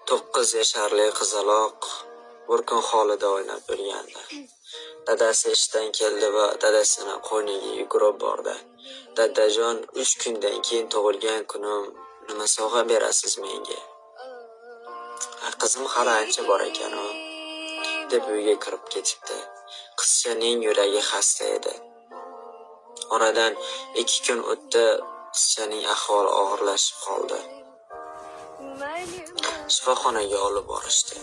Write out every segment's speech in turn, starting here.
9 yasharli qizaloq bir kun hovlida o'ynab yurgandi. Dadasi ishdan keldi va dadasini qo'yniga yugurib bordi. Dadajon, 3 kundan keyin tug'ilgan kunim, nima sovg'a berasiz menga? Qizim hali ancha bor ekan-u, deb uyga kirib ketibdi. Qizchaning yuragi xasta edi. Oradan 2 kun o'tdi, qizchaning ahvoli og'irlashib qoldi. Shifoxonaga olib borishdi.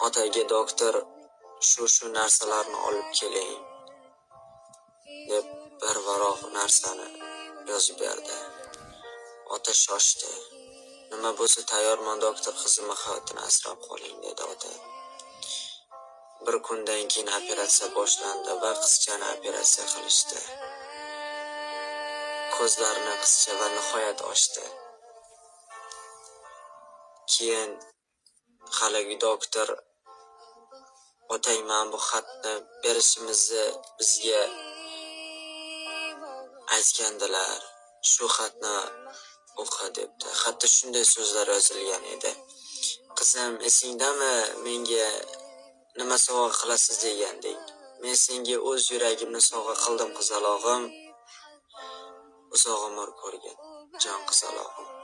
Otaga doktor shu narsalarni olib keling deb bir varoq narsani yozib berdi. Ota shoshdi. Nima bo'lsa tayyorman doktor, qizimni hayotini asrab qoling dedi ota. Bir kundan keyin operatsiya boshlandi va qizchani operatsiya qilishdi. Ko'zlarini qizcha va nihoyat ochdi. Keyin haligi doktor otang men bu xatni berishimizni bizga aytgandilar. Shu xatni o'qi debdi. Xatda shunday so'zlar yozilgan edi. Qizim, esingdami, menga nima sovg'a qilasiz deganding? Men senga o'z yuragimni sovg'a qildim qizalog'im. Uzoq umr ko'rgin, jon qizalog'im.